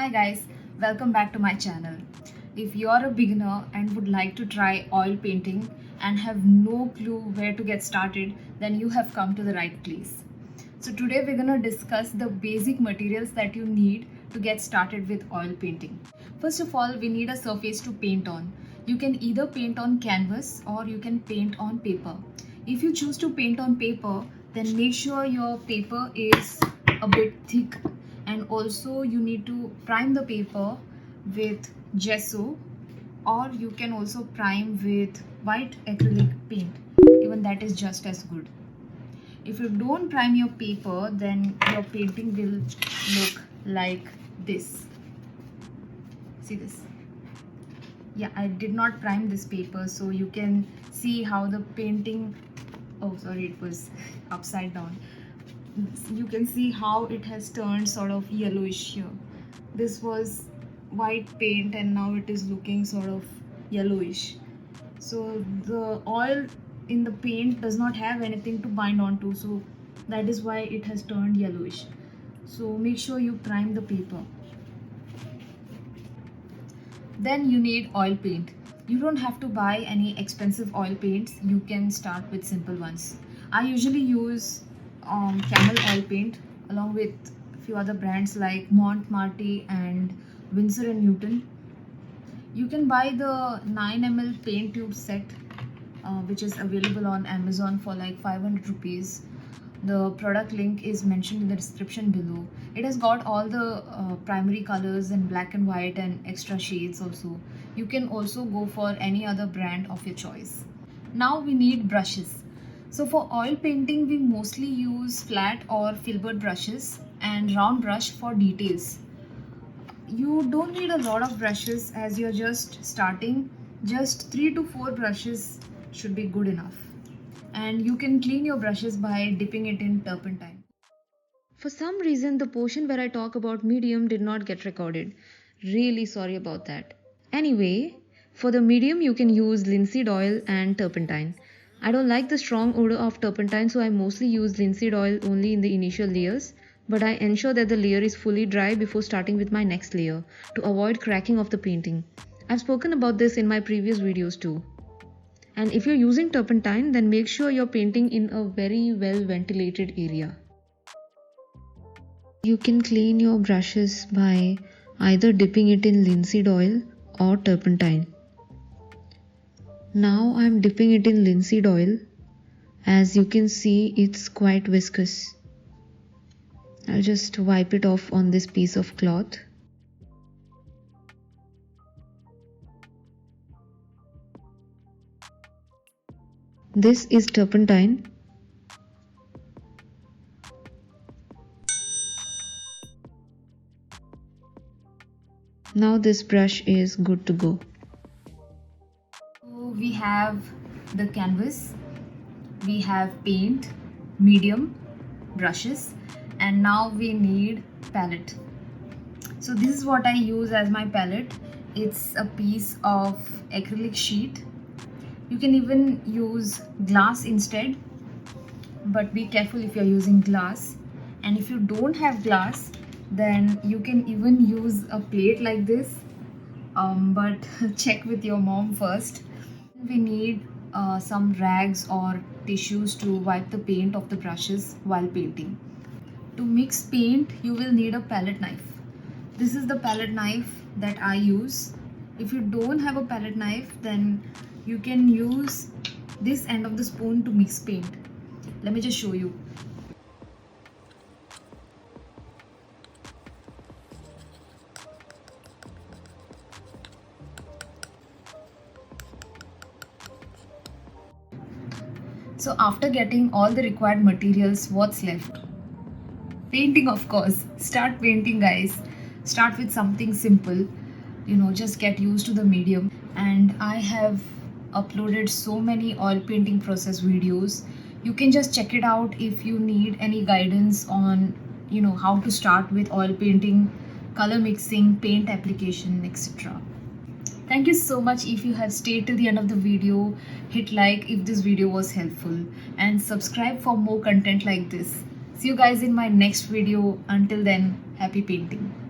Hi guys, welcome back to my channel. If you're a beginner and would like to try oil painting and have no clue where to get started, then you have come to the right place. So today we're going to discuss the basic materials that you need to get started with oil painting. First of all, we need a surface to paint on. You can either paint on canvas or you can paint on paper. If you choose to paint on paper, then make sure your paper is a bit thick, and also you need to prime the paper with gesso, or you can also prime with white acrylic paint. Even that is just as good. If you don't prime your paper, then your painting will look like this. See this? Yeah, I did not prime this paper, so you can see how the painting, oh sorry, it was upside down. You can see how it has turned sort of yellowish here. This was white paint and now it is looking sort of yellowish. So the oil in the paint does not have anything to bind onto, so that is why it has turned yellowish. So make sure you prime the paper. Then you need oil paint. You don't have to buy any expensive oil paints. You can start with simple ones. I usually use Camel oil paint along with a few other brands like Montmartre and Winsor & Newton. You can buy the 9 ml paint tube set, which is available on Amazon for like 500 rupees. The product link is mentioned in the description below. It has got all the primary colors in black and white and extra shades also. You can also go for any other brand of your choice. Now we need brushes. So for oil painting, we mostly use flat or filbert brushes and round brush for details. You don't need a lot of brushes as you're just starting. Just 3 to 4 brushes should be good enough. And you can clean your brushes by dipping it in turpentine. For some reason, the portion where I talk about medium did not get recorded. Really sorry about that. Anyway, for the medium, you can use linseed oil and turpentine. I don't like the strong odor of turpentine, so I mostly use linseed oil only in the initial layers, but I ensure that the layer is fully dry before starting with my next layer to avoid cracking of the painting. I've spoken about this in my previous videos too. And if you're using turpentine, then make sure you're painting in a very well ventilated area. You can clean your brushes by either dipping it in linseed oil or turpentine. Now I'm dipping it in linseed oil. As you can see, it's quite viscous. I'll just wipe it off on this piece of cloth. This is turpentine. Now this brush is good to go. So we have the canvas, we have paint, medium, brushes, and now we need palette. So this is what I use as my palette. It's a piece of acrylic sheet. You can even use glass instead, but be careful if you're using glass. And if you don't have glass, then you can even use a plate like this, but check with your mom first. We need some rags or tissues to wipe the paint off the brushes while painting. To mix paint, you will need a palette knife. This is the palette knife that I use. If you don't have a palette knife, then you can use this end of the spoon to mix paint. Let me just show you. So after getting all the required materials, what's left? Painting, of course. Start painting, guys. Start with something simple. Just get used to the medium. And I have uploaded so many oil painting process videos. You can just check it out if you need any guidance on how to start with oil painting, color mixing, paint application, etc. Thank you so much if you have stayed till the end of the video. Hit like if this video was helpful and subscribe for more content like this. See you guys in my next video. Until then, happy painting.